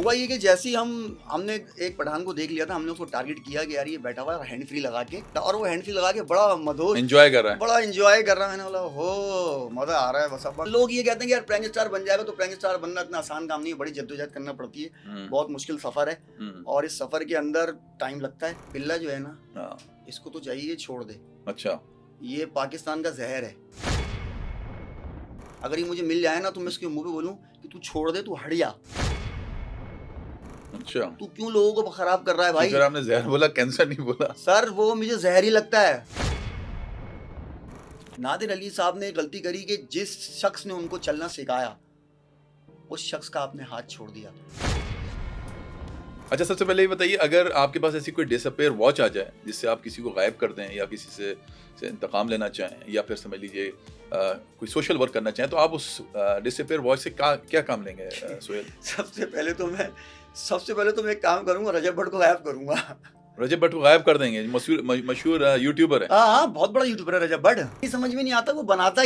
हुआ ये कि जैसे ही हमने एक पठान को देख लिया था, हमने उसको टारगेट किया कि यार ये बैठा हुआ है हैंड फ्री लगा के, और वो हैंड फ्री लगा के बड़ा मधोर एंजॉय कर रहा है। बड़ा एंजॉय कर रहा है। मैंने बोला हो मजा आ रहा है बस। अब लोग ये कहते हैं कि यार प्रैंक स्टार बन जाएगा, तो प्रैंक स्टार बनना इतना आसान काम नहीं है, बड़ी जद्दोजहद करना पड़ती है, बहुत मुश्किल सफर है, और इस सफर के अंदर टाइम लगता है। पिल्ला जो है ना, इसको तो चाहिए छोड़ दे। अच्छा, ये पाकिस्तान का जहर है। अगर ये मुझे मिल जाए ना तो मैं इसके मुंह पे बोलूं कि तू छोड़ दे, तू हट जा। अच्छा, तू क्यों लोगों को खराब कर रहा है भाई? अगर आपने जहर बोला, कैंसर नहीं बोला। सर वो मुझे जहर ही लगता है। नादिर अली साहब ने गलती करी कि जिस शख्स ने उनको चलना सिखाया, उस शख्स का आपने हाथ छोड़ दिया। अच्छा, सबसे पहले ये बताइए, अगर आपके पास ऐसी कोई डिसअपेयर वॉच आ जाए जिससे आप किसी को गायब कर दें या किसी से इंतकाम लेना चाहें, या फिर समझ लीजिए कोई सोशल वर्क करना चाहें, तो आप उस डिसअपेयर वॉच से क्या काम लेंगे सोहेल? सबसे पहले तो मैं एक काम करूंगा, रजब भट्ट को गायब करूंगा। रजब भट्ट को गायब कर देंगे? मशहूर यूट्यूबर है। हाँ, बहुत बड़ा यूट्यूबर है रजब भट्ट। ये समझ में नहीं आता वो बनाता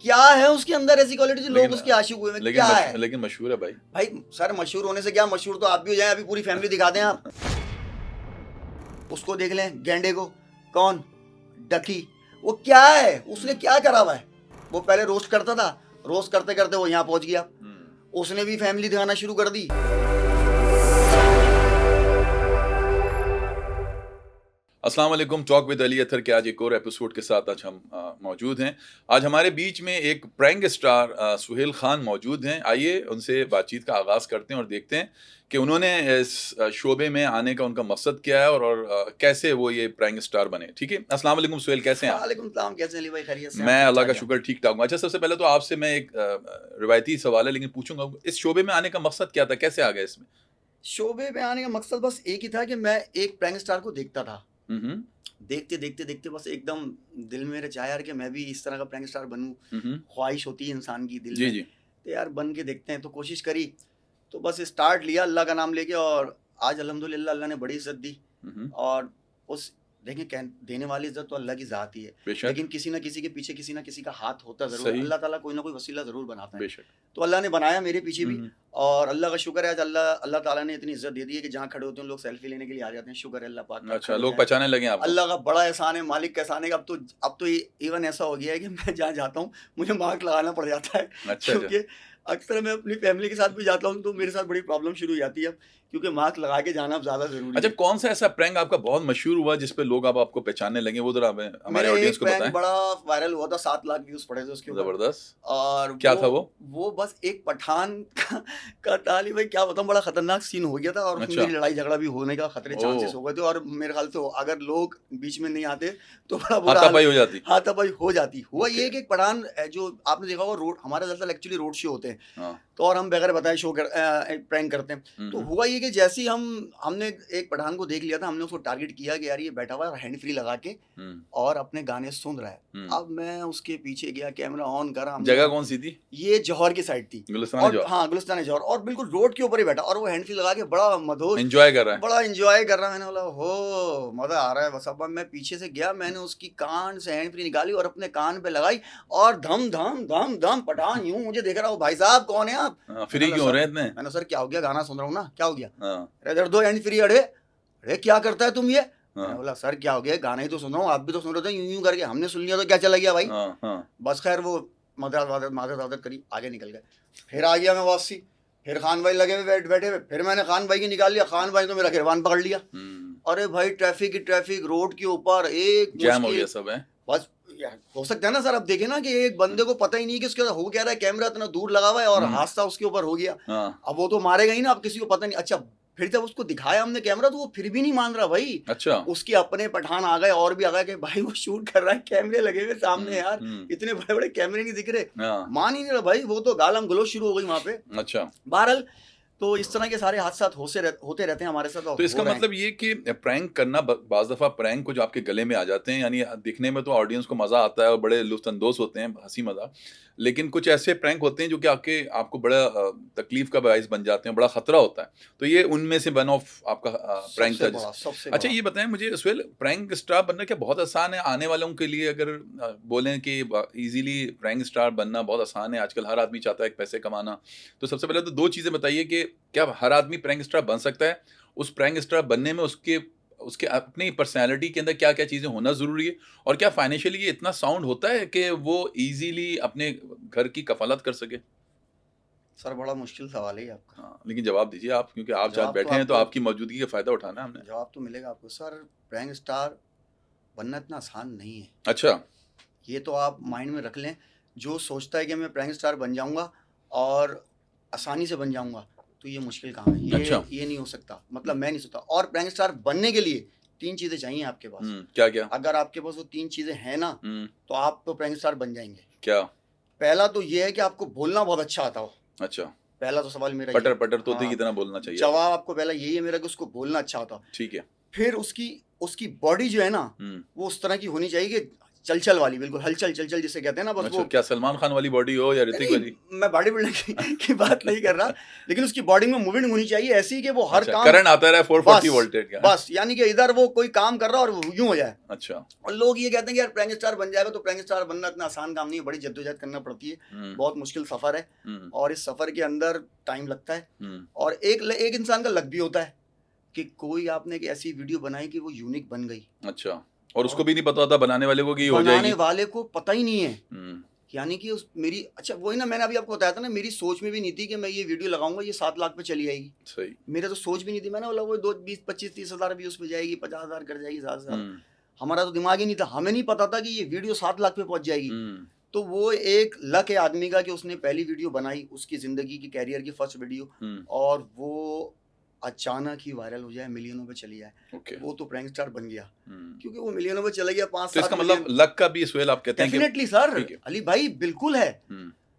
क्या है उसके अंदर ऐसी क्वालिटी जो लोग उसके आशिक हुए हैं। क्या है? लेकिन मशहूर है भाई सर मशहूर होने से क्या, मशहूर तो आप भी हो जाए। अभी पूरी फैमिली दिखा दें आप, उसको देख लें, गेंडे को। कौन? डकी। वो क्या है, उसने क्या करा हुआ है? वो पहले रोस्ट करता था, रोस्ट करते करते वो यहाँ पहुंच गया, उसने भी फैमिली दिखाना शुरू कर दी। अस्सलाम वालेकुम, टॉक विद अली अतर के आज एक और एपिसोड के साथ आज हम मौजूद हैं। आज हमारे बीच में एक प्रैंक स्टार सुहेल खान मौजूद हैं। आइए उनसे बातचीत का आगाज़ करते हैं और देखते हैं कि उन्होंने इस शोबे में आने का उनका मकसद क्या है और कैसे वो ये प्रैंक स्टार बने। ठीक है, अस्सलाम वालेकुम सुहेल, कैसे हैं आप? वालेकुम सलाम, कैसे हैं अली भाई? खैरियत से? मैं अल्लाह का शुक्र ठीक ठाक हूँ। अच्छा, सबसे पहले तो आपसे मैं एक रिवायती सवाल है लेकिन पूछूंगा, इस शोबे में आने का मकसद क्या था, कैसे आ गए इसमें? शोबे में आने का मकसद बस एक ही था कि मैं एक प्रैंक स्टार को देखता था। देखते देखते देखते बस एकदम दिल में मेरे चाह यार कि मैं भी इस तरह का प्रैंक स्टार बनूं। ख्वाहिश होती है इंसान की दिल में, तो यार बन के देखते हैं। तो कोशिश करी, तो बस स्टार्ट लिया अल्लाह का नाम लेके, और आज अल्हम्दुलिल्लाह अल्लाह ने बड़ी इज्जत दी। और उस देखें, देने वाली इज्जत तो अल्लाह की ज़ात ही है, लेकिन किसी ना किसी के पीछे किसी ना किसी का हाथ होता ज़रूर है। अल्लाह ताला कोई ना कोई वसीला ज़रूर बनाता है। तो अल्लाह ने बनाया मेरे पीछे भी, और अल्लाह का शुक्र है आज अल्लाह ताला ने इतनी इज्जत दे दी है कि जहाँ खड़े होते हैं लोग सेल्फी लेने के लिए आ जाते हैं। शुक्र है अल्लाह पाक का। अच्छा, लोग पहचानने लगे आपको? अल्लाह का बड़ा एहसान है, मालिक का एहसान है। अब तो इवन ऐसा हो गया है कि मैं जहाँ जाता हूँ मुझे मार्क लगाना पड़ जाता है। क्योंकि अक्सर मैं अपनी फैमिली के साथ भी जाता हूँ तो मेरे साथ बड़ी प्रॉब्लम शुरू हो जाती है, क्योंकि मार्क लगा के जाना ज़्यादा ज़रूरी है। अच्छा, कौन सा ऐसा प्रैंक आपका बहुत मशहूर हुआ जिस पे लोग अब आपको पहचानने लगे, वो जरा हमारे ऑडियंस को बताएं। बड़ा वायरल हुआ था, 7 लाख व्यूज पड़े थे उसके ऊपर। जबरदस्त। और क्या था वो बस एक पठान का ताली भाई, क्या बताऊं, बड़ा खतरनाक सीन हो गया था, और अच्छा। मेरी लड़ाई झगड़ा भी होने का खतरे चांसेस हो गए थे, और मेरे ख्याल से अगर लोग बीच में नहीं आते तो बड़ा बुरा हाथापाई हो जाती। हाथापाई हो जाती। हुआ ये कि एक पठान, जो आपने देखा होगा, रोड हमारे दरअसल एक्चुअली रोड शो होते हैं, तो और हम बगैर बताए शो प्रैंक करते हैं। तो हुआ ये कि जैसे ही हमने एक पठान को देख लिया था, हमने उसको टारगेट किया कि यार ये बैठा हुआ है हैंड फ्री लगा के और अपने गाने सुन रहा है। अब मैं उसके पीछे गया, कैमरा ऑन करा। जगह कौन सी थी? ये जौहर की साइड थी, हाँ गुलिस्तान जौहर, और बिल्कुल रोड के ऊपर ही बैठा, और वो हैंड फ्री लगा के बड़ा मधोर एंजॉय कर रहा है, बड़ा एंजॉय कर रहा है। मैंने बोला हो मजा आ रहा है बस। अब मैं पीछे से गया, मैंने उसकी कान से हैंड फ्री निकाली और अपने कान पे लगाई, और धम धम धम धम पठान यूं मुझे देख रहा हूँ, भाई साहब कौन है आप? फ्री क्यों हो रहे हैं इतने? मैंने सर क्या हो गया, गाना सुन रहा हूँ ना, क्या हो गया? इधर दो हैंड फ्री। अरे क्या करता है तुम ये? मैंने बोला सर क्या हो गया, गाना ही तो सुन रहा हूँ, आप भी तो सुन रहे थे, यूं यूं करके हमने सुन लिया तो क्या चला गया भाई। बस खैर वो मादर करी, आगे निकल गए। फिर आ गया मैं वापसी, फिर खान भाई लगे हुए बैठे हुए, फिर मैंने खान भाई की निकाल लिया, खान भाई तो मेरा गिरबान पकड़ लिया। अरे भाई ट्रैफिक रोड के ऊपर एक जैम हो गया सब है। बस हो सकता है ना सर, अब देखे ना कि एक बंदे को पता ही नहीं कि उसके हो क्या रहा है, कैमरा इतना दूर लगा हुआ है और हादसा उसके ऊपर हो गया। अब वो तो मारेगा ही ना, अब किसी को पता नहीं। अच्छा, फिर जब उसको दिखाया हमने कैमरा तो वो फिर भी नहीं मान रहा भाई। अच्छा, उसके अपने पठान आ गए और भी आ गए कि भाई वो शूट कर रहा है, कैमरे लगे हुए सामने यार, इतने बड़े बड़े कैमरे नहीं दिख रहे। मान ही नहीं रहा भाई, वो तो गालम गलोच शुरू हो गई वहां पे। अच्छा, बहरहाल तो इस तरह के सारे हादसा होते रहते हैं हमारे साथ। तो इसका मतलब ये कि प्रैंक करना, बाज़ दफ़ा प्रैंक को जो आपके गले में आ जाते हैं, यानी दिखने में तो ऑडियंस को मज़ा आता है और बड़े लुत्फ़अंदोज़ होते हैं, हंसी मज़ाक, लेकिन कुछ ऐसे प्रैंक होते हैं जो कि आपको बड़ा तकलीफ का बाइस बन जाते हैं, बड़ा ख़तरा होता है। तो ये उनमें से वन ऑफ आपका प्रैंक था। अच्छा, ये बताएं मुझे सुहेल, प्रैंक स्टार बनना क्या बहुत आसान है? आने वालों के लिए अगर बोलें कि ईजीली प्रैंक स्टार बनना बहुत आसान है, आजकल हर आदमी चाहता है पैसे कमाना, तो सबसे पहले तो 2 चीज़ें बताइए कि क्या हर आदमी प्रैंक स्टार बन सकता है? उस प्रैंक स्टार बनने में उसके अपनी पर्सनैलिटी के अंदर क्या-क्या चीज़ें होना ज़रूरी है? और क्या फाइनेंशियली ये इतना साउंड होता है कि वो ईज़िली अपने घर की कफ़ालत कर सके? सर बड़ा मुश्किल सवाल है ये आपका। हाँ, लेकिन जवाब दीजिए आप, क्योंकि आप जहाँ जवाब तो बैठे हैं तो आपको आपकी मौजूदगी का फ़ायदा उठाना है हमने। जवाब तो मिलेगा आपको सर। प्रैंक स्टार बनना इतना आसान नहीं है। अच्छा। ये तो आप माइंड में रख लें। जो सोचता है कि मैं प्रैंक स्टार बन जाऊंगा और आसानी से बन जाऊंगा, तो ये मुश्किल काम है। अच्छा। ये नहीं हो सकता, मतलब मैं नहीं सकता। और प्रैंक स्टार बनने के लिए 3 चीज़ें चाहिए आपके पास। क्या-क्या? अगर आपके पास वो 3 चीज़ें हैं ना, तो आप तो प्रैंक स्टार बन जाएंगे। क्या? पहला तो ये है कि आपको बोलना बहुत अच्छा आता हो। अच्छा। पहला तो सवाल मेरा ये है। पटर-पटर तोते की हाँ, तरह बोलना चाहिए जवाब आपको। आपको पहला यही है मेरा कि उसको बोलना अच्छा आता हो। ठीक है। फिर उसकी बॉडी जो है ना, वो उस तरह की होनी चाहिए कि चल वाली, बिल्कुल हलचल चल जिसे कहते हैं ना, बस अच्छा, वो। क्या सलमान खान वाली बॉडी हो या ऋतिक नहीं, वाली? मैं बॉडी बिल्डर की बात नहीं कर रहा, लेकिन उसकी बॉडी में मूवमेंट होनी चाहिए ऐसी कि वो हर अच्छा, काम करंट आता रहा 440 बस वोल्टेज का। बस, यानी कि इधर वो कोई काम कर रहा है और वो यूं हो जाए। अच्छा। और लोग ये कहते हैं कि यार प्रैंक स्टार बन जाएगा, तो प्रैंक स्टार बनना इतना आसान काम नहीं है, बड़ी जद्दोजहद करना पड़ती है, बहुत मुश्किल सफर है, और इस सफर के अंदर टाइम लगता है। और एक इंसान का लक भी होता है कि कोई आपने एक ऐसी वीडियो बनाई कि वो यूनिक बन गई। अच्छा, और उसको भी नहीं पता होता बनाने वाले को कि ये हो बनाने जाएगी। वाले को पता ही नहीं है। यानी कि मेरी, अच्छा वही ना, मैंने अभी आपको बताया था ना, मेरी सोच में भी नहीं थी कि मैं ये वीडियो लगाऊंगा ये 7 लाख पे चली जाएगी। सही। मेरे तो सोच भी नहीं थी। मैंने बोला वो 2 20 25 30 हज़ार व्यूज पे जाएगी, 50,000 कर जाएगी, 60,000। हमारा तो दिमाग ही नहीं था, हमें नहीं पता था कि ये वीडियो 7 लाख पे पहुंच जाएगी। तो वो एक लक है आदमी का कि उसने पहली वीडियो बनाई, उसकी जिंदगी की कैरियर की फर्स्ट वीडियो, और वो अचानक ही वायरल हो जाए, मिलियनों पे चली जाए। वो तो प्रैंक स्टार बन गया, क्योंकि वो मिलियनों पे चला गया। 5-7 तो इसका मिलियन। मतलब लक का भी सुहेल आप कहते हैं कि डेफिनेटली सर, ठीक है। अली भाई बिल्कुल है।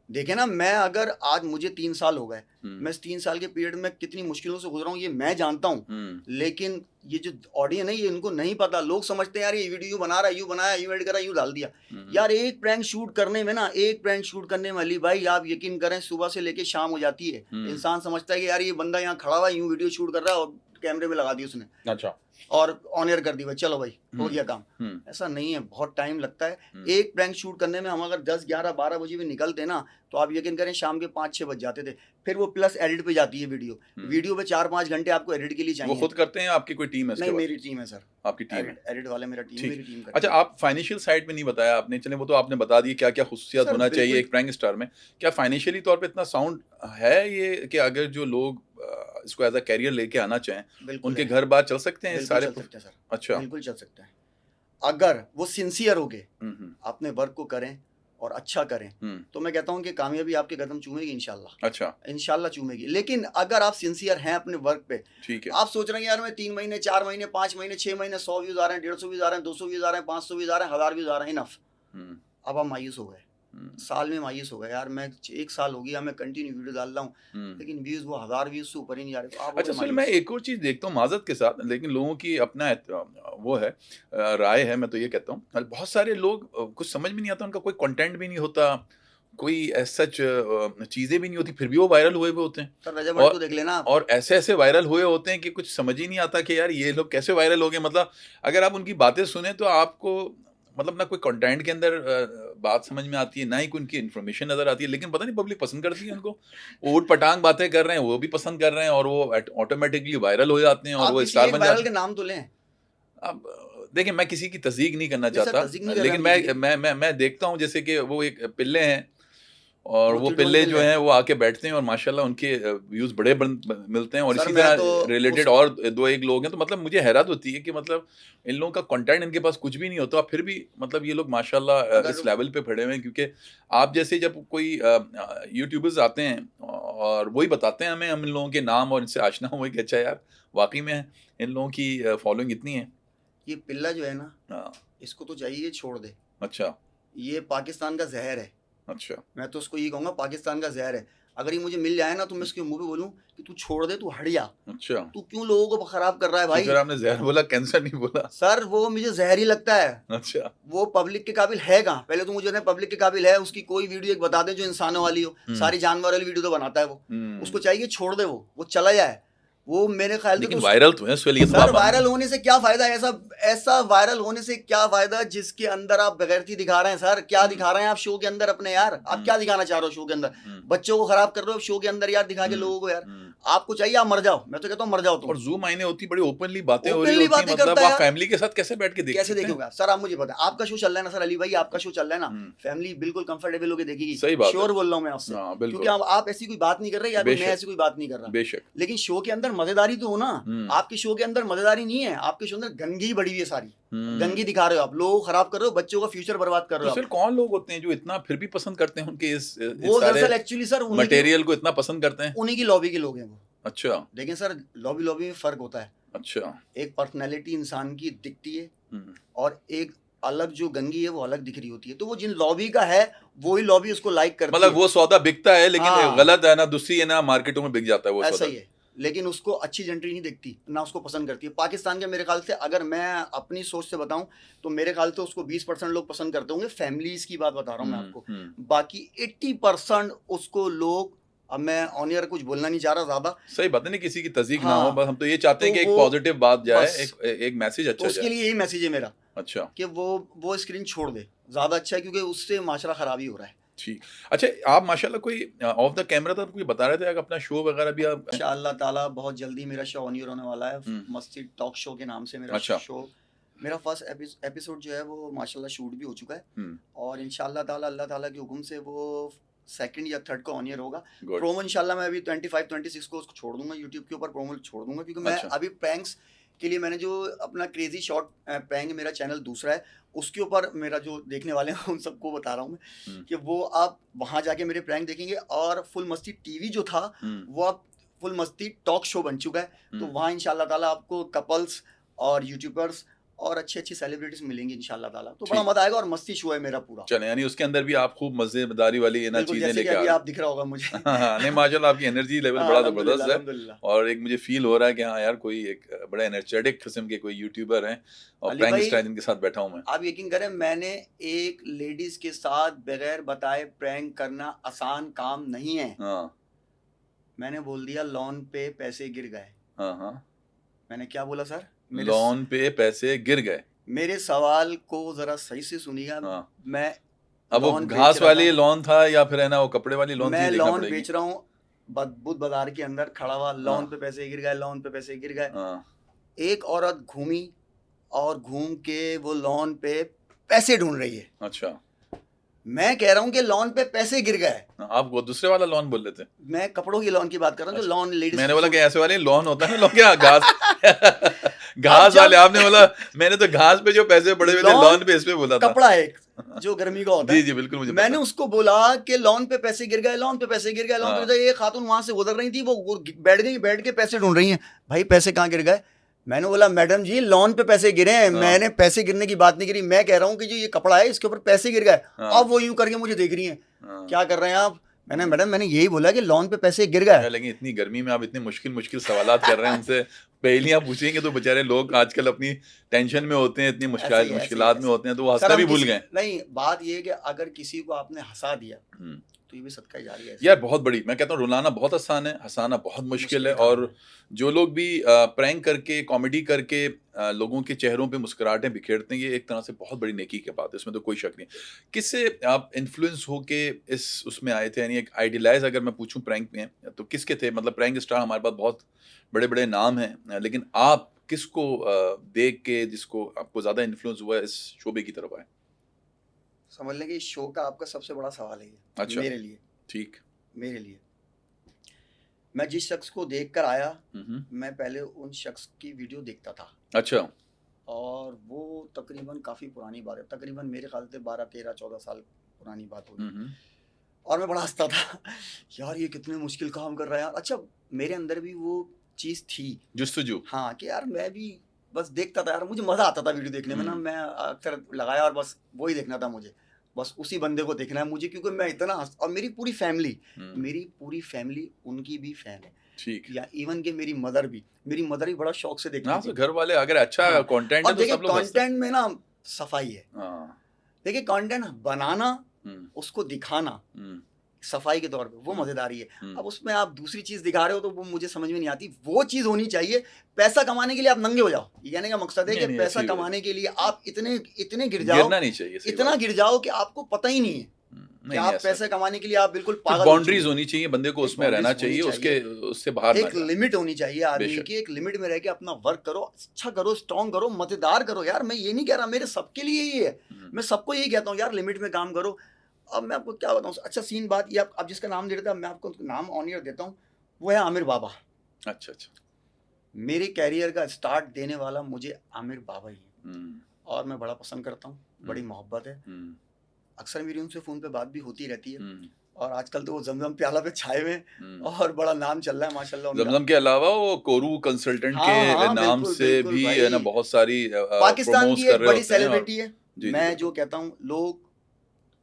देखे ना, मैं अगर आज मुझे 3 साल हो गए, मैं इस 3 साल के पीरियड में कितनी मुश्किलों से गुजरा हूँ ये मैं जानता हूँ। लेकिन ये जो ऑडियंस है ये इनको नहीं पता। लोग समझते हैं यार ये वीडियो बना रहा है, यूं बनाया, यूं एड करा, यूं डाल दिया। यार एक प्रैंक शूट करने में ना, एक प्रैंक शूट करने में अली भाई आप यकीन करें सुबह से लेके शाम हो जाती है। इंसान समझता है कि यार ये बंदा यहाँ खड़ा हुआ है, यूं वीडियो शूट कर रहा है और कैमरे में लगा दी उसने। अच्छा। और ऑन एयर कर दी भाई, चलो भाई हो गया काम। ऐसा नहीं है, बहुत टाइम लगता है। एक प्रैंक शूट करने में हम अगर 10 11 12 बजे भी निकलते ना, तो आप यकीन करें शाम के 5 6 बज जाते थे। फिर वो प्लस एडिट पे जाती है वीडियो पे 4-5 घंटे आपको एडिट के लिए चाहिए। वो खुद करते हैं आपकी कोई टीम है? नहीं, मेरी टीम है सर। आपकी टीम है? एडिट वाले मेरा टीम, मेरी टीम। अच्छा, आप फाइनेंशियल साइड में नहीं बताया आपने, चले वो तो आपने बता दिया क्या क्या खुसूसियात होना चाहिए एक प्रैंक स्टार में। क्या फाइनेंशियली तौर पे इतना साउंड है ये कि अगर जो लोग इसको एज अ कैरियर लेके आना चाहें उनके घर बार चल सकते हैं सारे? चल सकते हैं सर। अच्छा, बिल्कुल चल सकते हैं अगर वो सिंसियर हो गए, अपने वर्क को करें और अच्छा करें, तो मैं कहता हूं कि कामयाबी आपके कदम चूमेगी इंशाल्लाह। अच्छा, इंशाल्लाह चूमेगी। लेकिन अगर आप सिंसियर हैं अपने वर्क पे, ठीक है, आप सोच रहे हैं यार मैं 3 महीने 4 महीने 5 महीने 6 महीने 100 व्यूज आ रहे हैं, 150 व्यूज आ रहे हैं, 200 व्यूज आ रहे हैं, 500 व्यूज आ रहे हैं, 1000 व्यूज आ रहे हैं, इनफ। अब आप मायूस हो गए, साल में मायूस हो गए। यार मैं 1 साल हो गया मैं कंटिन्यू वीडियो डाल रहा हूँ, लेकिन व्यूज वो 1000 व्यूज से ऊपर ही नहीं आ रहे, तो आप अच्छा सुन, मैं एक और चीज़ देखता हूँ माज़रत के साथ, लेकिन लोगों की अपना वो है, राय है, मैं तो ये कहता हूँ बहुत सारे लोग कुछ समझ में नहीं आता, उनका कोई कंटेंट भी नहीं होता, कोई सच चीज़ें भी नहीं होती, फिर भी वो वायरल हुए होते हैं। सर रजब को देख लेना आप। और ऐसे वायरल हुए होते हैं कि कुछ समझ ही नहीं आता कि यार ये लोग कैसे वायरल हो गए। मतलब अगर आप उनकी बातें सुने तो आपको मतलब ना कोई कंटेंट के अंदर बात समझ में आती है, ना ही कोई उनकी इन्फॉर्मेशन नजर आती है, लेकिन पता नहीं पब्लिक पसंद करती है उनको। ऊट पटांग बातें कर रहे हैं, वो भी पसंद कर रहे हैं, और वो ऑटोमेटिकली वायरल हो जाते हैं और वो स्टार बन जाते हैं। के नाम तो लें। अब देखिए, मैं किसी की तस्दीक नहीं करना नहीं सर, चाहता, तस्दीक नहीं कर लेकिन रहे हम मैं देखता हूँ जैसे कि वो एक पिल्ले हैं, और वो मोती पिल्ले डोल जो हैं वो आके बैठते हैं और माशाल्लाह उनके व्यूज बड़े मिलते हैं, और सर इसी मैं तरह तो रिलेटेड और 2-1 लोग हैं। तो मतलब मुझे हैरत होती है कि मतलब इन लोगों का कंटेंट इनके पास कुछ भी नहीं होता, फिर भी मतलब ये लोग माशाल्लाह अगर इस लेवल पे खड़े हुए हैं। क्योंकि आप जैसे जब कोई यूट्यूबर्स आते हैं और वही बताते हैं हमें, हम इन लोगों के नाम और इनसे आशना हुए कि अच्छा यार वाकई में इन लोगों की फॉलोइंग इतनी है। ये पिल्ला जो है ना, हाँ, इसको तो चाहिए छोड़ दे। अच्छा ये पाकिस्तान का जहर है। अच्छा, मैं तो उसको ये कहूँगा पाकिस्तान का जहर है। अगर ये मुझे मिल जाए ना, तो मैं उसके मुंह पे बोलूँ कि तू छोड़ दे, तू हट जा, अच्छा, तू क्यों लोगों को खराब कर रहा है तो भाई। फिर आपने जहर बोला, कैंसर नहीं बोला? सर वो मुझे जहर ही लगता है। अच्छा, वो पब्लिक के काबिल है कहाँ? पहले तो मुझे पब्लिक के काबिल है, उसकी कोई वीडियो एक बता दे जो इंसानों वाली हो। सारी जानवर वाली वीडियो तो बनाता है वो। उसको चाहिए छोड़ दे, वो चला जाए। वो मेरे ख्याल से लेकिन तो वायरल तो है सर वायरल होने से क्या फायदा? ऐसा वायरल होने से क्या फायदा जिसके अंदर आप बेगैरती दिखा रहे हैं? सर क्या दिखा रहे हैं आप शो के अंदर अपने? यार आप क्या दिखाना चाह रहे हो शो के अंदर? बच्चों को खराब कर रहे हो शो के अंदर यार, दिखा के लोगों को यार। आपको चाहिए आप मर जाओ, मैं तो कहता हूँ मर जाओ तुम। और जूम आईने होती बड़ी ओपनली बातें हो रही Openly होती हैं, बातें मतलब करता है आप यार। फैमिली के साथ कैसे बैठ के देख कैसे सकते हैं? देखोगे सर? आप मुझे बताएं, आपका शो चल रहा है ना सर अली भाई, आपका शो चल रहा है ना, फैमिली बिल्कुल कंफर्टेबल होकर देखेगी। सही बात है। श्योर बोल रहा हूँ मैं आपसे, हाँ, क्योंकि बिल्कुल। आप ऐसी कोई बात नहीं कर रहे या मैं बेशक। ऐसी कोई बात नहीं कर रहा, बेशक। लेकिन शो के अंदर मजेदारी तो हो ना। आपके शो के अंदर मजेदारी नहीं है, आपके शो के अंदर गंदगी बड़ी हुई है सारी। गंदगी दिखा रहे हो आप, लोगों को खराब कर रहे हो, बच्चों का फ्यूचर बर्बाद कर रहे तो हो फिर आप। कौन लोग होते हैं जो इतना फिर भी पसंद करते हैं उनके इस वो सारे दरअसल एक्चुअली सर मटेरियल को इतना पसंद करते हैं? उन्हीं की लॉबी के लोग हैं वो। अच्छा। लेकिन सर लॉबी में फर्क होता है। अच्छा। एक पर्सनैलिटी इंसान की दिखती है और एक अलग जो गंगी है वो अलग दिख रही होती है। तो वो जिन लॉबी का है वही लॉबी उसको लाइक करती है। मतलब वो सौदा बिकता है, लेकिन हाँ। गलत है ना, दूसरी है ना, मार्केटों में बिक जाता है वो ऐसा सौदा। ही है, लेकिन उसको अच्छी जेंट्री नहीं दिखती ना, उसको पसंद करती है। पाकिस्तान के मेरे ख्याल से अगर मैं अपनी सोच से बताऊं तो मेरे ख्याल से उसको 20% लोग पसंद करते होंगे, फैमिलीज की बात बता रहा हूं मैं आपको। बाकी 80% उसको लोग, अब मैं ऑन एयर कुछ बोलना नहीं चाह रहा ज्यादा। सही बात है, नहीं किसी की तस्दीक ना हाँ, हो, बस हम तो ये चाहते हैं तो कि एक वो पॉजिटिव बात जाए, बस, एक मैसेज अच्छा तो उसके जाए। लिए यही मैसेज है मेरा अच्छा। कि वो स्क्रीन छोड़ दे, ज्यादा अच्छा है, क्योंकि उससे माशरा खराब ही हो रहा है। ठीक। अच्छा, आप माशाल्लाह कोई ऑफ द कैमरा तो कोई बता रहे थे कि अपना शो वगैरह भी आप इंशाअल्लाह ताला बहुत जल्दी मेरा शो ऑन एयर होने वाला है, मस्ती टॉक शो के नाम से मेरा अच्छा। शो। मेरा फर्स्ट एपिसोड जो है वो माशाल्लाह शूट भी हो चुका है और इंशाअल्लाह ताला अल्लाह ताला के हुक्म से वो सेकंड या थर्ड को ऑन एयर होगा। प्रोमो इंशाल्लाह मैं अभी 25-26 को उसको छोड़ दूंगा यूट्यूब के ऊपर, प्रोमो छोड़ दूंगा, क्योंकि मैं अभी प्रैंक्स के लिए मैंने जो अपना क्रेजी शॉर्ट प्रैंक, मेरा चैनल दूसरा है, उसके ऊपर मेरा जो देखने वाले हैं उन सबको बता रहा हूँ मैं कि वो आप वहाँ जाके मेरे प्रैंक देखेंगे। और फुल मस्ती टीवी जो था वो अब फुल मस्ती टॉक शो बन चुका है, तो वहाँ इंशाल्लाह ताला आपको कपल्स और यूट्यूबर्स और अच्छी सेलिब्रिटीज मिलेंगी इंशाल्लाह ताला, तो बड़ा मजा आएगा। और मस्ती शो है मेरा पूरा। चले, यानी उसके अंदर भी आप खूब मजेदारी वाली है ना चीजें लेके आ रहे हैं। आप दिख रहा होगा मुझे। नहीं माशाल्लाह, आपकी एनर्जी लेवल बड़ा जबरदस्त है और एक मुझे फील हो रहा है कि हाँ यार कोई एक बड़ा एनर्जेटिक किस्म के कोई यूट्यूबर हैं और प्रैंक स्टार जिनके साथ बैठा हूँ मैं। आप यकीन करें, मैंने एक लेडीज के साथ बगैर बताए प्रैंक करना आसान काम नहीं है। मैंने बोल दिया लॉन पे पैसे गिर गए। मैंने क्या बोला सर? लॉन पे पैसे गिर गए। मेरे सवाल को जरा सही से सुनिएगा। मैं अब वो घास वाली लॉन था या फिर है ना वो कपड़े वाली लॉन थी? मैं लॉन बेच रहा हूँ, बुध बाजार के अंदर खड़ा हुआ, लॉन पे पैसे गिर गए, लॉन पे पैसे गिर गए। एक औरत घूमी और घूम के वो लॉन पे पैसे ढूंढ रही है। अच्छा। मैं कह रहा हूँ कि लॉन पे पैसे गिर गए। आप वो दूसरे वाला लॉन बोल रहे थे? मैं कपड़ों की लॉन की बात कर रहा हूँ, जो लॉन लेडीज। मैंने बोला कि ऐसे वाले लॉन होता है ना, लॉन क्या घास घास वाले, आपने बोला मैंने तो घास पे जो पैसे पड़े हुए थे लॉन पे इस पे बोला था। कपड़ा एक जो गर्मी का होता है। जी बिल्कुल, मुझे मैंने उसको बोला कि लॉन पे पैसे गिर गए, लॉन पे पैसे गिर गए, लॉन पे। ये खातून वहां से गुजर रही थी, वो बैठ गई, बैठ के पैसे ढूंढ रही हैं। भाई पैसे कहाँ गिर गए? मैंने बोला मैडम जी लॉन पे पैसे गिरे हैं, मैंने पैसे गिरने की बात नहीं करी। मैं कह रहा हूँ कि जो ये कपड़ा है इसके ऊपर पैसे गिर गए। अब वो यूं करके मुझे देख रही हैं, क्या कर रहे हैं आप? मैंने मैडम मैंने यही बोला कि लॉन पे पैसे गिर गए। लेकिन इतनी गर्मी में आप इतने मुश्किल सवालात कर रहे हैं, उनसे पहेलियां पूछेंगे तो बेचारे लोग आजकल अपनी टेंशन में होते हैं, इतनी मुश्किलात में होते हैं, तो वो हंसना भी भूल गए। नहीं, बात ये है कि अगर किसी को आपने हंसा दिया तो ये भी सदका जारी है यार। बहुत बड़ी, मैं कहता हूँ रुलाना बहुत आसान है, हंसाना बहुत मुश्किल है। और जो लोग भी प्रैंक करके, कॉमेडी करके लोगों के चेहरों पे मुस्कुराहटें बिखेरते हैं, ये एक तरह से बहुत बड़ी नेकी की बात है, इसमें तो कोई शक नहीं। किससे आप इन्फ्लुएंस होके इस उसमें आए थे, यानी एक आइडियलाइज अगर मैं पूछूं प्रैंक में, तो किसके थे? मतलब प्रैंक स्टार हमारे पास बहुत बड़े बड़े नाम हैं, लेकिन आप किसको देख के, जिसको आपको ज्यादा इन्फ्लुएंस हुआ इस शोबे की तरफ आए? समझ लें कि इस शो का आपका सबसे बड़ा सवाल है। अच्छा। मेरे लिए। ठीक। मेरे लिए मैं जिस शख्स को देखकर आया, मैं पहले उन शख्स की वीडियो देखता था। अच्छा। और वो तकरीबन काफ़ी पुरानी बात है, तकरीबन मेरे ख्याल से 12, 13, 14 साल पुरानी बात होगी। और मैं बड़ा हंसता था यार ये कितने मुश्किल काम कर रहा है यार। अच्छा, मेरे अंदर भी वो चीज़ थी, जुस्तजू। हाँ, कि यार मैं भी बस देखता था यार, मुझे मज़ा आता था वीडियो देखने में ना। मैं अक्सर लगाया और बस वही देखना था मुझे, बस उसी बंदे को देखना है मुझे, क्योंकि मैं इतना और मेरी पूरी फैमिली उनकी भी फैन है। ठीक। या इवन के मेरी मदर भी बड़ा शौक से देखती थी। तो घर वाले अगर अच्छा कंटेंट है तो सब लोग कंटेंट में ना सफाई है। देखिए कंटेंट बनाना, उसको दिखाना सफाई के तौर पे, वो मजेदारी है। अब उसमें आप दूसरी चीज दिखा रहे हो तो वो मुझे समझ में नहीं आती। वो चीज होनी चाहिए, पैसा कमाने के लिए आप नंगे हो जाओ, ये कहने का मकसद है कि पैसा कमाने के लिए आप इतने गिर जाओ, गिरना नहीं चाहिए, इतना गिर जाओ कि आपको पता ही नहीं है। कि नहीं आप ऐसा पैसे कमाने के लिए आप बिल्कुल कुछ पागल हो बाउंड्रीज चुके हैं। होनी चाहिए, बंदे को एक उसमें रहना बाउंड्रीज होनी चाहिए, उसके चाहिए, उससे बाहर ना एक जाए। लिमिट होनी चाहिए आदमी बेशक। की, एक लिमिट में रह के अपना वर्क करो, अच्छा करो, स्ट्रॉन्ग करो, मजेदार करो यार। मैं ये नहीं कह रहा, मेरे सबके लिए यही है, मैं सबको यही कहता हूँ यार, लिमिट में काम करो। अब मैं आपको क्या बताऊँ, अच्छा सीन बात ये, आप जिसका नाम दे रहे थे, मैं आपको नाम ऑन एयर देता हूँ, वो है आमिर बाबा। अच्छा अच्छा। मेरे कैरियर का स्टार्ट देने वाला मुझे आमिर बाबा ही है, हम्म, और मैं बड़ा पसंद करता हूँ, बड़ी मोहब्बत है। हम्म, अक्सर मेरी उनसे फ़ोन पे बात भी होती रहती है, हम्म, और आजकल तो वो जमजम प्याला पे छाए हुए हैं, हम्म। और बड़ा नाम चल रहा है माशाल्लाह उनका। जमजम के अलावा वो कोरू कंसल्टेंट हाँ के हाँ, नाम बिल्कुल से बिल्कुल भी है ना भाई, बहुत सारी पाकिस्तान प्रोमोस की कर एक रहे बड़ी होते हैं। और सेलिब्रिटी है। जी जी मैं जो बिल्कुल। कहता हूँ, लोग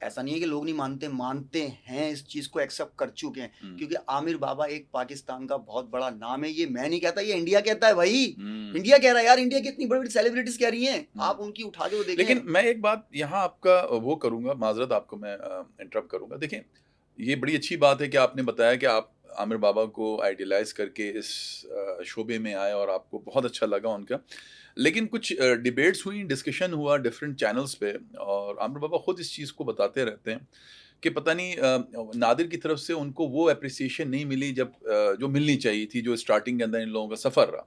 ऐसा नहीं है कि लोग नहीं मानते, मानते हैं, इस चीज़ को एक्सेप्ट कर चुके हैं, हम्म, क्योंकि आमिर बाबा एक पाकिस्तान का बहुत बड़ा नाम है। ये मैं नहीं कहता, ये इंडिया कहता है भाई, हम्म, इंडिया कह रहा है यार, इंडिया की इतनी बड़ी बड़ी सेलिब्रिटीज कह रही हैं, हम्म। आप उनकी उठा के वो लेकिन देखें। मैं एक बात यहाँ आपका वो करूंगा, माजरत आपको मैं इंटरप्ट करूंगा। देखें, ये बड़ी अच्छी बात है कि आपने बताया कि आप आमिर बाबा को आइडियलाइज करके इस शोबे में आए और आपको बहुत अच्छा लगा उनका। लेकिन कुछ डिबेट्स हुई, डिस्कशन हुआ डिफरेंट चैनल्स पे, और आमिर बाबा खुद इस चीज़ को बताते रहते हैं कि पता नहीं नादिर की तरफ से उनको वो अप्रिसिएशन नहीं मिली जब जो मिलनी चाहिए थी, जो स्टार्टिंग के अंदर इन लोगों का सफ़र रहा।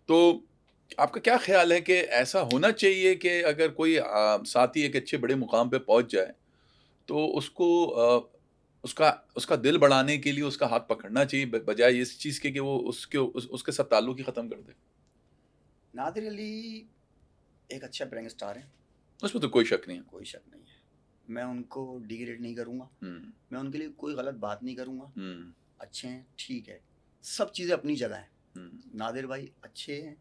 तो आपका क्या ख्याल है कि ऐसा होना चाहिए कि अगर कोई साथी एक अच्छे बड़े मुकाम पे पहुंच जाए तो उसको उसका उसका दिल बढ़ाने के लिए उसका हाथ पकड़ना चाहिए, बजाय इस चीज़ के कि वो उसके साथ ताल्लुक ही ख़त्म कर दे? नादिर अली एक अच्छा ब्रेंग स्टार है, उसमें तो कोई शक नहीं है। कोई शक नहीं है। मैं उनको डिग्रेड नहीं करूँगा, हम्म, मैं उनके लिए कोई गलत बात नहीं करूँगा। हम्म, अच्छे हैं, ठीक है, सब चीज़ें अपनी जगह हैं। हम्म, नादिर भाई अच्छे हैं,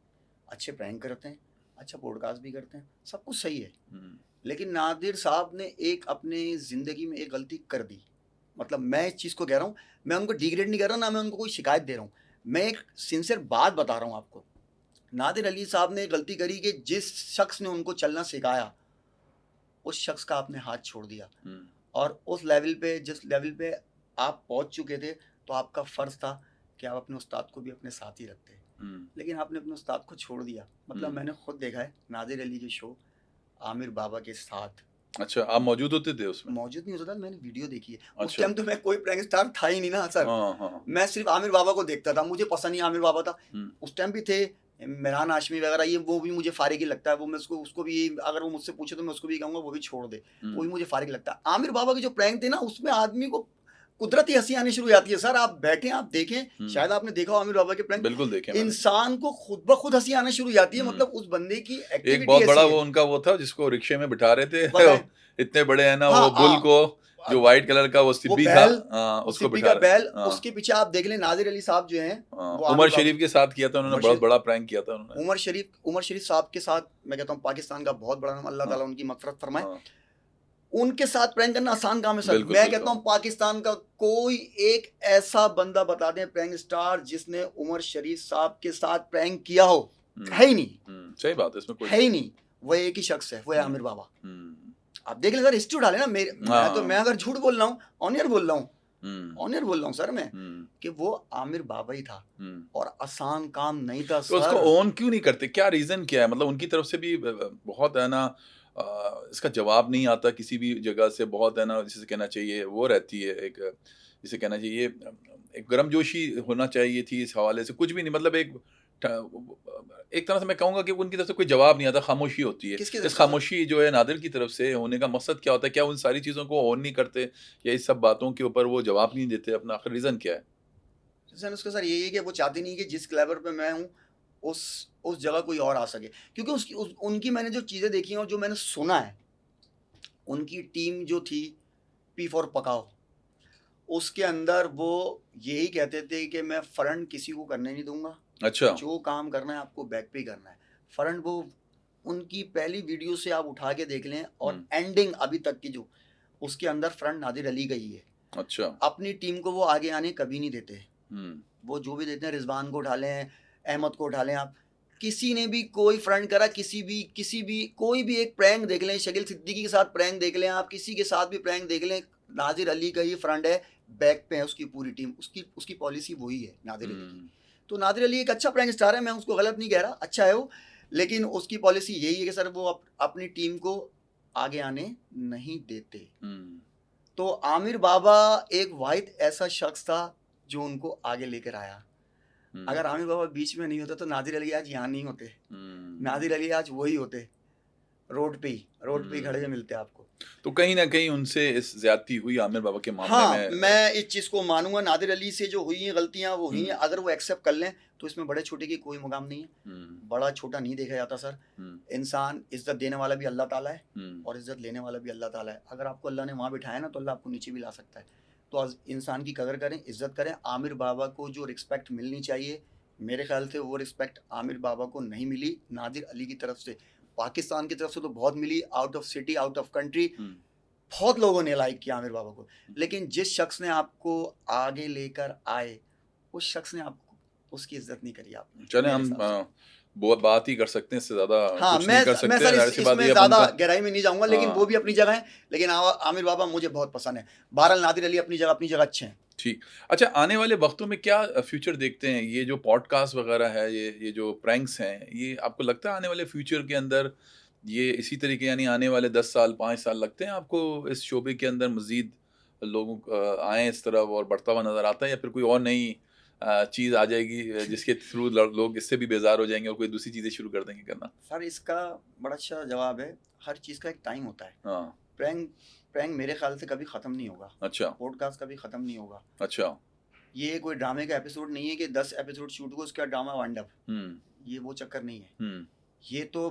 अच्छे प्रैंक करते हैं, अच्छा पॉडकास्ट भी करते हैं, सब कुछ सही है। हम्म, लेकिन नादिर साहब ने एक अपने ज़िंदगी में एक गलती कर दी। मतलब मैं इस चीज़ को कह रहा हूँ, मैं उनको डिग्रेड नहीं कर रहा, ना मैं उनको कोई शिकायत दे रहा हूँ, मैं एक सिंसियर बात बता रहा हूँ आपको। नादिर अली साहब ने एक गलती करी कि जिस शख्स ने उनको चलना सिखाया, उस शख्स का आपने हाथ छोड़ दिया, हम्म, और उस लेवल पे, जिस लेवल पे आप पहुंच चुके थे, तो आपका फ़र्ज़ था कि आप अपने उस्ताद को भी अपने साथ ही रखते। हम्म, लेकिन आपने अपने उस्ताद को छोड़ दिया। मतलब मैंने खुद देखा है नादिर अली के शो आमिर बाबा के साथ, अच्छा, आप मौजूद होते थे उसमें? मौजूद नहीं होता था, मैंने वीडियो देखी है। उस अच्छा। टाइम तो मैं कोई प्रैंक स्टार था ही नहीं ना सर, हाँ हाँ। मैं सिर्फ आमिर बाबा को देखता था, मुझे पसंद ही आमिर बाबा था। हम्म, उस टाइम भी थे मेहरान हाशमी वगैरह, ये वो भी मुझे फारिग ही लगता है, वो मैं उसको उसको भी, अगर वो मुझसे पूछे तो मैं उसको भी कहूँगा वो भी छोड़ दे, वो भी मुझे फारिग लगता है। आमिर बाबा के जो प्रैंक थे ना, उसमें आदमी को कुदरती हंसी आनी शुरू हो जाती है सर। आप बैठे आप देखें, शायद आपने देखा हो आमिर बाबा के प्रैंक, बिल्कुल देखे मैंने। इंसान को खुद ब खुद हंसी आना शुरू हो जाती है। हम्म। मतलब उस बंदे की एक एक्टिविटी बहुत बड़ा ऐसी वो है। उनका वो था जिसको रिक्शे में बिठा रहे थे बताएं, इतने बड़े है ना, हाँ वो बुल को, जो हाँ, व्हाइट कलर का वो वो सिब्बी था, बैल, वो उसको सिब्बी बिठा का रहे। बैल, हाँ, उसके पीछे आप देख लें नादिर अली साहब जो हैं, हाँ, वो आमिर उमर बाबा, शरीफ के साथ किया था उन्होंने, उमर बहुत शरीफ, बड़ा प्रैंक किया था उन्होंने। उमर शरीफ साहब के साथ, मैं कहता हूँ पाकिस्तान का बहुत बड़ा नाम, अल्लाह हाँ, ताला उनकी मगफरत फरमाए। हाँ, उनके साथ प्रैंक करना आसान काम है सर। बिल्कुल मैं कहता बिल्कुल। हूँ पाकिस्तान का कोई एक ऐसा बंदा बता दें प्रैंक स्टार जिसने उमर शरीफ साहब के साथ प्रैंक किया हो, है ही नहीं, सही बात है, इसमें कोई है शक ही नहीं। नहीं। वो एक ही शख्स है, वो है आमिर बाबा। हम्म, आप देख लें सर, हिस्ट्री उठा लेना, मेरे मैं हाँ, अगर झूठ बोल रहा हूँ, ऑनियर बोल रहा हूँ, हम्म, ऑनियर बोल रहा हूँ सर मैं, हम्म, कि वो आमिर बाबा ही था, हम्म। और आसान काम नहीं था तो उसको सर। ओन क्यों नहीं करते? क्या रीजन क्या है? मतलब उनकी तरफ से भी बहुत है ना, इसका जवाब नहीं आता किसी भी जगह से, बहुत है ना, जिसे कहना चाहिए वो रहती है एक, जिसे कहना चाहिए एक गर्मजोशी होना चाहिए थी इस हवाले से, कुछ भी नहीं, मतलब एक तरह से मैं कहूँगा कि उनकी तरफ से कोई जवाब नहीं आता, खामोशी होती है। किसकी इस तरफ से सर? खामोशी जो है नादिर की तरफ से होने का मकसद क्या होता है? क्या उन सारी चीज़ों को ऑन नहीं करते, या इस सब बातों के ऊपर वो जवाब नहीं देते अपना? आखिर रीज़न क्या है? सर उसका सर यही है कि वो चाहती नहीं कि जिस लेवल पे मैं हूँ, उस जगह कोई और आ सके, क्योंकि उनकी मैंने जो चीज़ें देखी हैं और जो मैंने सुना है, उनकी टीम जो थी पी फॉर पकाओ, उसके अंदर वो यही कहते थे कि मैं फ्रंट किसी को करने नहीं दूंगा, अच्छा। जो काम करना है आपको बैक पे ही करना है। फ्रंट वो उनकी पहली वीडियो से आप उठा के देख लें, और एंडिंग अभी तक की जो, उसके अंदर फ्रंट नादिर अली का ही है। अच्छा। अपनी टीम को वो आगे आने कभी नहीं देते। वो जो भी देते हैं, रिजवान को उठा लें, अहमद को उठा लें, आप किसी ने भी कोई फ्रंट करा, किसी भी कोई भी एक प्रैंक देख लें, शकील सिद्दीकी के साथ प्रैंक देख लें, आप किसी के साथ भी प्रैंक देख लें, नादिर अली का ही फ्रंट है, बैक पे है उसकी पूरी टीम, उसकी पॉलिसी वही है नादिर अली की। तो नादिर अली एक अच्छा प्रैंक स्टार है, मैं उसको गलत नहीं कह रहा, अच्छा है वो, लेकिन उसकी पॉलिसी यही है कि सर वो अपनी टीम को आगे आने नहीं देते। तो आमिर बाबा एक वाहिद ऐसा शख्स था जो उनको आगे लेकर आया। अगर आमिर बाबा बीच में नहीं होता तो नादिर अली आज यहाँ नहीं होते। नादिर अली आज वही होते, रोड पे ही खड़े हुए मिलते आपको। तो कहीं ना कहीं उनसे इस ज्यादती हुई आमिर बाबा के मामले हाँ, में। मैं इस चीज़ को मानूंगा, नादिर अली से जो हुई हैं गलतियां वो हुई हैं, अगर वो एक्सेप्ट कर लें तो इसमें बड़े छोटे की कोई मुकाम नहीं है। बड़ा छोटा नहीं देखा जाता सर। इंसान इज्जत देने वाला भी अल्लाह ताला है और इज्जत लेने वाला भी अल्लाह ताला है। अगर आपको अल्लाह ने वहाँ बिठाया ना तो अल्लाह आपको नीचे भी ला सकता है। तो इंसान की कदर करें, इज्जत करें। आमिर बाबा को जो रिस्पेक्ट मिलनी चाहिए, मेरे ख्याल से वो रिस्पेक्ट आमिर बाबा को नहीं मिली। नादिर अली की तरफ से, पाकिस्तान की तरफ से तो बहुत मिली, out of city, out of country बहुत लोगों ने लाइक किया आमिर बाबा को। लेकिन जिस शख्स ने आपको आगे लेकर आए, उस शख्स ने आपको उसकी इज्जत नहीं करी आपने। चले हम वो बात ही कर सकते हैं, इससे ज्यादा हाँ, कुछ नहीं कर सकते। मैं सर इसमें ज़्यादा गहराई में नहीं जाऊंगा, लेकिन हाँ। वो भी अपनी जगह है। लेकिन आमिर बाबा मुझे बहुत पसंद है। बहरहाल नादिर अली अपनी जगह अच्छे हैं। ठीक। अच्छा, आने वाले वक्तों में क्या फ्यूचर देखते हैं? ये जो पॉडकास्ट वगैरह है, ये जो प्रैंक्स हैं, ये आपको लगता है आने वाले फ्यूचर के अंदर ये इसी तरीके, यानी आने वाले 10 साल 5 साल लगते हैं आपको इस शोबे के अंदर मजीद लोग आए इस तरफ और बढ़ता हुआ नजर आता है, या फिर कोई और नई चीज़ आ जाएगी जिसके थ्रू लोग इससे भी बेजार हो जाएंगे और कोई दूसरी चीज़ें शुरू कर देंगे करना? सर इसका बड़ा अच्छा जवाब है, हर चीज़ का एक टाइम होता है। हाँ। प्रैंक मेरे ख्याल से कभी ख़त्म नहीं होगा। अच्छा। पॉडकास्ट कभी ख़त्म नहीं होगा। अच्छा। ये कोई ड्रामे का एपिसोड नहीं है कि 10 एपिसोड शूट हुआ उसका ड्रामा वाइंड अप। ये वो चक्कर नहीं है। ये तो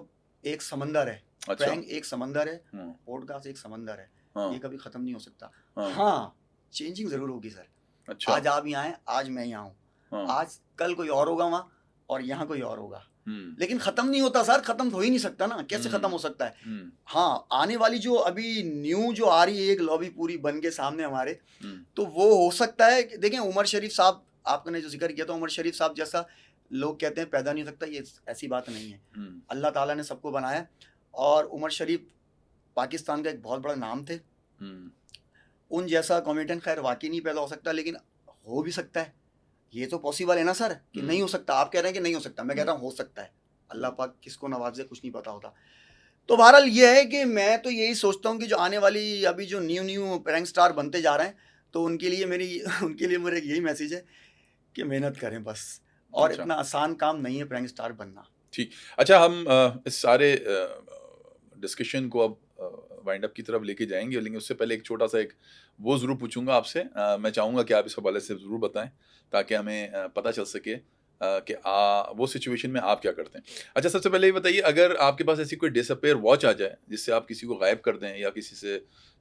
एक समंदर है। अच्छा। प्रैंक एक समंदर है, पॉडकास्ट एक समंदर है। हाँ। ये कभी ख़त्म नहीं हो सकता। हाँ, चेंजिंग ज़रूर होगी सर। अच्छा। आज आप यहाँ हैं, आज मैं यहाँ हूँ। हाँ। आज कल कोई और होगा वहाँ और यहाँ कोई और होगा। लेकिन खत्म नहीं होता सर, खत्म हो ही नहीं सकता ना। कैसे खत्म हो सकता है? हाँ, आने वाली जो अभी न्यू जो आ रही है एक लॉबी पूरी बन के सामने हमारे, तो वो हो सकता है। देखें, उमर शरीफ साहब, आपने जो जिक्र किया था, उमर शरीफ साहब जैसा लोग कहते हैं पैदा नहीं हो सकता, ये ऐसी बात नहीं है। अल्लाह ताला ने सबको बनाया और उमर शरीफ पाकिस्तान का एक बहुत बड़ा नाम थे। उन जैसा कॉमेडियन खैर वाकई नहीं पैदा हो सकता, लेकिन हो भी सकता है। ये तो पॉसिबल है ना सर कि नहीं हो सकता। आप कह रहे हैं कि नहीं हो सकता, मैं कहता हूँ हो सकता है। अल्लाह पाक किसको नवाजे, कुछ नहीं पता होता। तो बहरहाल ये है कि मैं तो यही सोचता हूँ कि जो आने वाली अभी जो न्यू प्रैंक स्टार बनते जा रहे हैं, तो उनके लिए मेरा यही मैसेज है कि मेहनत करें बस। और अच्छा। इतना आसान काम नहीं है प्रैंक स्टार बनना। ठीक। अच्छा, हम इस सारे डिस्कशन को अब वाइंड अप की तरफ लेके जाएंगे, लेकिन उससे पहले एक छोटा सा वो ज़रूर पूछूंगा आपसे। मैं चाहूँगा कि आप इस हवाले से ज़रूर बताएं ताकि हमें पता चल सके कि वो सिचुएशन में आप क्या करते हैं। अच्छा, सबसे पहले ये बताइए, अगर आपके पास ऐसी कोई डिसअपेयर वॉच आ जाए जिससे आप किसी को गायब कर दें या किसी से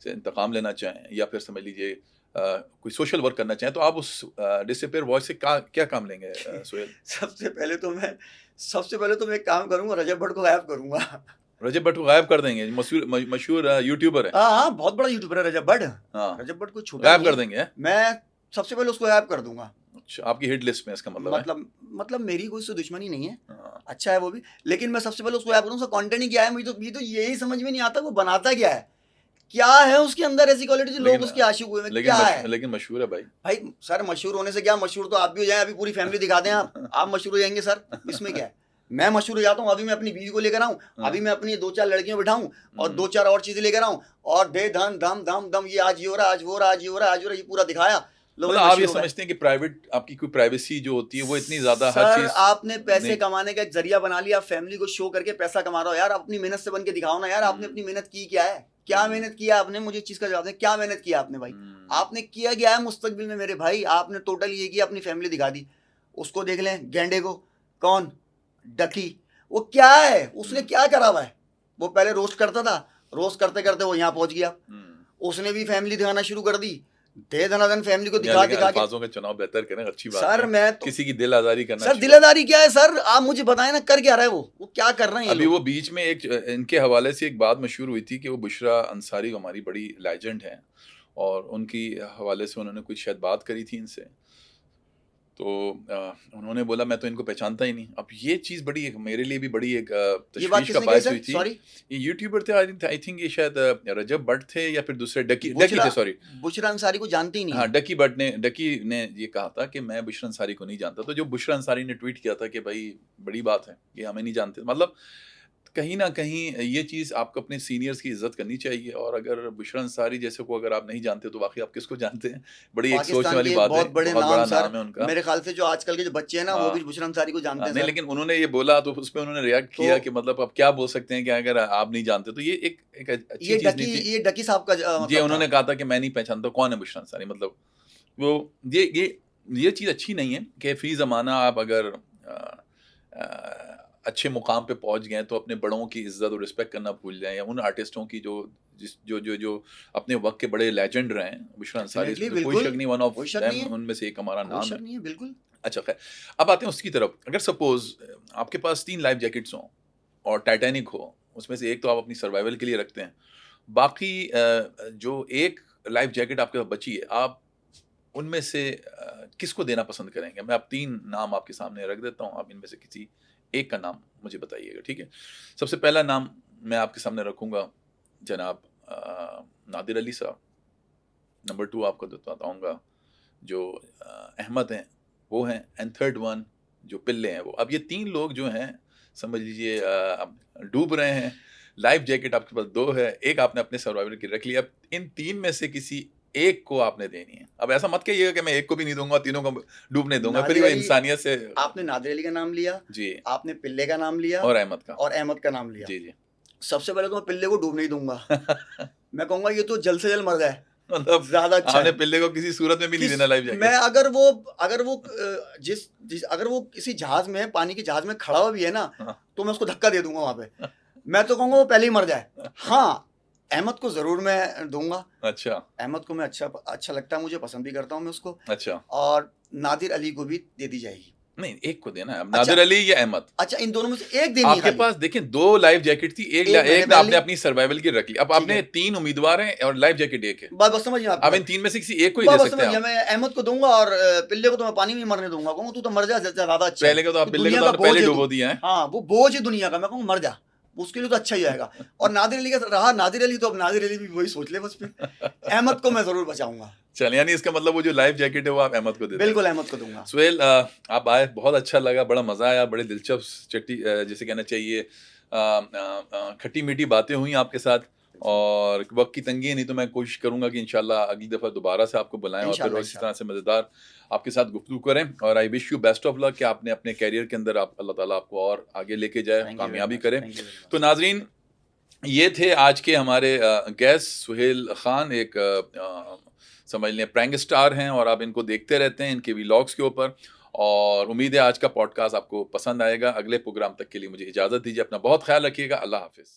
इंतकाम लेना चाहें, या फिर समझ लीजिए कोई सोशल वर्क करना चाहें, तो आप उस डिसअपेयर वॉच से क्या काम लेंगे सोहेल? सबसे पहले तो मैं एक काम करूंगा, रजब भट्ट को गायब करूंगा। रजब भट्ट को गायब कर देंगे? मशहूर यूट्यूबर है। हाँ, बहुत बड़ा यूट्यूबर है रजब भट्ट। हाँ। रजब भट्ट को छोटा गायब नहीं कर है। देंगे? मैं सबसे पहले उसको गायब कर दूंगा। अच्छा, आपकी हिट लिस्ट में इसका मतलब है? मतलब मेरी कोई उससे दुश्मनी नहीं है। हाँ। अच्छा है वो भी, लेकिन मैं सबसे पहले उसको गायब करूंगा। उसका कंटेंट ही क्या है, मुझे तो यही समझ में नहीं आता वो बनाता क्या है। क्या है उसके अंदर ऐसी क्वालिटी जो लोग उसके आशिक हुए हैं? क्या है? लेकिन मशहूर है भाई सर मशहूर होने से क्या, मशहूर तो आप भी हो जाए। अभी पूरी फैमिली दिखा दें आप मशहूर हो जाएंगे सर। इसमें क्या है? मैं मशहूर हो जाता हूँ, अभी मैं अपनी बीवी को लेकर आऊँ, अभी मैं अपनी 2-4 लड़कियां बिठाऊं और 2-4 और चीजें लेकर आऊँ और दे धन धम धम धम, ये आज ये हो रहा, आज वो रहा, आज ये हो रहा, आज हो रहा, ये पूरा दिखाया। मतलब आप ये समझते हैं कि प्राइवेट आपकी कोई प्राइवेसी जो होती है वो इतनी ज्यादा हर चीज आपने पैसे कमाने का एक जरिया बना लिया, फैमिली को शो करके पैसा कमा रहा हो। यार अपनी मेहनत से बन के दिखाओ ना यार। आपने अपनी मेहनत की क्या है? क्या मेहनत किया आपने? मुझे इस चीज का जवाब दें, क्या मेहनत किया आपने भाई? आपने किया क्या है मुस्तकबिल में मेरे भाई? आपने टोटल ये किया, अपनी फैमिली दिखा दी। उसको देख लें, गेंडे को, कौन डकी, वो क्या है? उसने क्या करा हुआ है? वो पहले रोस्ट करता था, रोस्ट करते करते वो यहाँ पहुंच गया। उसने भी फैमिली दिखाना शुरू कर दी। दे धनाधन फैमिली को दिखा के अल्फाजों का चुनाव बेहतर करें, अच्छी बात सर। मैं तो किसी की दिल आजारी करना। सर दिल आजारी क्या है सर? आप मुझे बताएं ना, कर क्या रहा है वो क्या कर रहे हैं? अभी वो बीच में एक इनके हवाले से एक बात मशहूर हुई थी कि वो बुशरा अंसारी हमारी बड़ी लेजेंड है और उनकी हवाले से उन्होंने कुछ शायद बात करी थी इनसे, तो उन्होंने बोला मैं तो इनको पहचानता ही नहीं। अब ये चीज़ बड़ी मेरे लिए भी बड़ी एक तशवीश का बायस हुई थी। ये यूट्यूबर थे, आई थिंक ये शायद रजब भट्ट थे या फिर दूसरे डकी थे, सॉरी बुशरा अंसारी को जानते ही नहीं। हाँ, डकी ने ये कहा था कि मैं बुशरा अंसारी को नहीं जानता। तो जो बुशरा अंसारी ने ट्वीट किया था कि भाई बड़ी बात है, ये हमें नहीं जानते, मतलब कहीं ना कहीं ये चीज़ आपको अपने सीनियर्स की इज्जत करनी चाहिए। और अगर बुशरा अंसारी जैसे को अगर आप नहीं जानते तो वाकई आप किसको जानते हैं? बड़ी एक सोचने पाकिस्तान वाली के बात है, बहुत बड़े बहुत नाम बड़ा सर, नाम है उनका। मेरे ख्याल से जो आजकल के जो बच्चे हैं ना वो हाँ भी बुशरा अंसारी को जानते हैं नहीं, सर। लेकिन उन्होंने ये बोला तो उस पे उन्होंने रिएक्ट तो किया कि मतलब अब क्या बोल सकते हैं कि अगर आप नहीं जानते तो ये एक अच्छी चीज़ नहीं थी। ये डकी साहब का जी, मतलब था। उन्होंने कहा था कि मैं नहीं पहचानता कौन है बुशरा अंसारी, मतलब वो ये चीज़ अच्छी नहीं है कि फ़ी ज़माना आप अगर अच्छे मुकाम पे पहुंच गए तो अपने बड़ों की इज्जत और रिस्पेक्ट करना भूल जाएं, या उन आर्टिस्टों की जो अपने वक्त के बड़े लेजेंड रहे हैं। बुशरा अंसारी डेफिनेटली, इसमें तो कोई बिल्कुल, शक नहीं, वन ऑफ कोई शक नहीं देम, है, उनमें से एक हमारा कोई नाम शक है। नहीं है, बिल्कुल। अच्छा खैर, अब आते हैं उसकी तरफ। अगर सपोज आपके पास 3 लाइफ जैकेट्स हों और टाइटैनिक हो, उसमें से एक तो आप अपनी सर्वाइवल के लिए रखते हैं, बाकी जो एक लाइफ जैकेट आपके पास बची है, आप उनमें से किसको देना पसंद करेंगे? मैं अब 3 नाम आपके सामने रख देता हूँ, आप इनमें से किसी एक का नाम मुझे बताइएगा, ठीक है? सबसे पहला नाम मैं आपके सामने रखूँगा जनाब नादिर अली साहब। नंबर 2 आपको बताऊँगा जो अहमद हैं, वो हैं, एंड थर्ड वन जो पिल्ले हैं वो। अब ये 3 लोग जो हैं, समझ लीजिए अब डूब रहे हैं। लाइफ जैकेट आपके पास 2 है, एक आपने अपने सर्वाइवल की रख लिया। अब इन 3 में से किसी एक को आपने देनी है। अब ऐसा मत कहिएगा कि मैं एक को भी नहीं दूँगा, तीनों को डूबने दूँगा, फिर नादिर वो अली, इंसानियत से। आपने नादिर अली का नाम लिया, जी, आपने पिल्ले का नाम लिया और अहमद का। और अहमद का नाम लिया। जी, जी। सबसे पहले तो मैं पिल्ले को डूबने ही दूंगा। मैं कहूंगा ये तो जल्द से जल्द मर जाए, मतलब ज्यादा अच्छा आपने है। पिल्ले को किसी सूरत में भी नहीं किस देना लाइफ मैं जैकेट? अगर वो किसी जहाज में, पानी के जहाज में खड़ा हुआ भी है ना, हाँ। तो मैं उसको धक्का दे दूंगा वहां पे। मैं तो कहूंगा वो पहले ही मर जाए। हाँ, अहमद को जरूर मैं दूंगा। अच्छा, अहमद को मैं अच्छा लगता है, मुझे पसंद भी करता हूँ मैं उसको। अच्छा। और नादिर अली को भी दे दी जाएगी। नहीं, एक को देना है। अब अच्छा, नादिर अली या अहमद? अच्छा, इन दोनों में से एक देनी है आपके खाली। पास देखिए 2 लाइफ जैकेट थी, एक मैंने एक पहन आपने ली, अपनी सर्वाइवल की रख ली। अब ठीक आपने है। 3 उम्मीदवार हैं और लाइफ जैकेट 1 है। बस बस समझिए आपकी अब इन बात। 3 में से किसी एक को ही बस दे बस सकते हैं समझिए, आप। मैं अहमद को दूंगा और पिल्ले को तो मैं पानी में ही मरने दूंगा। कहूंगा तू तो मर जा, ज्यादा अच्छा है। पहले को तो आप तू पिल्ले को दुनिया तो का आपने बोझ पहले है डुबो तू। दिया है। हाँ, वो बोझ है दुनिया का। मैं कहूँगा मर जा, उसके लिए तो अच्छा ही जाएगा। और नादिर अली का रहा, नादिर अली तो अब नादिर अली भी वही सोच ले बस फिर। अहमद को मैं जरूर बचाऊंगा। चलिए, यानी इसका मतलब वो जो लाइफ जैकेट है वो आप अहमद को दे देंगे। बिल्कुल अहमद को दूंगा। सुहेल, आप आए, बहुत अच्छा लगा, बड़ा मज़ा आया, बड़े दिलचस्प जिसे कहना चाहिए खट्टी मीठी बातें हुई आपके साथ। और वक्त की तंगी है, नहीं तो मैं कोशिश करूंगा कि इंशाल्लाह अगली दफ़ा दोबारा से आपको बुलाएं और फिर इंशाल्लाह, इसी तरह इंशाल्लाह। से मज़ेदार आपके साथ गुफ्तगू करें। और I wish you best of luck कि आपने अपने कैरियर के अंदर आप अल्लाह ताला आपको और आगे लेके जाए, थैंक यू वेरी कामयाबी मच, करे। थैंक यू वेरी तो मच। नाजरीन, ये थे आज के हमारे गेस्ट सुहेल खान, एक समझ लें प्रैंक स्टार हैं और आप इनको देखते रहते हैं इनके व्लॉग्स के ऊपर। और उम्मीद है आज का पॉडकास्ट आपको पसंद आएगा। अगले प्रोग्राम तक के लिए मुझे इजाज़त दीजिए, अपना बहुत ख्याल रखिएगा। अल्लाह हाफिज़।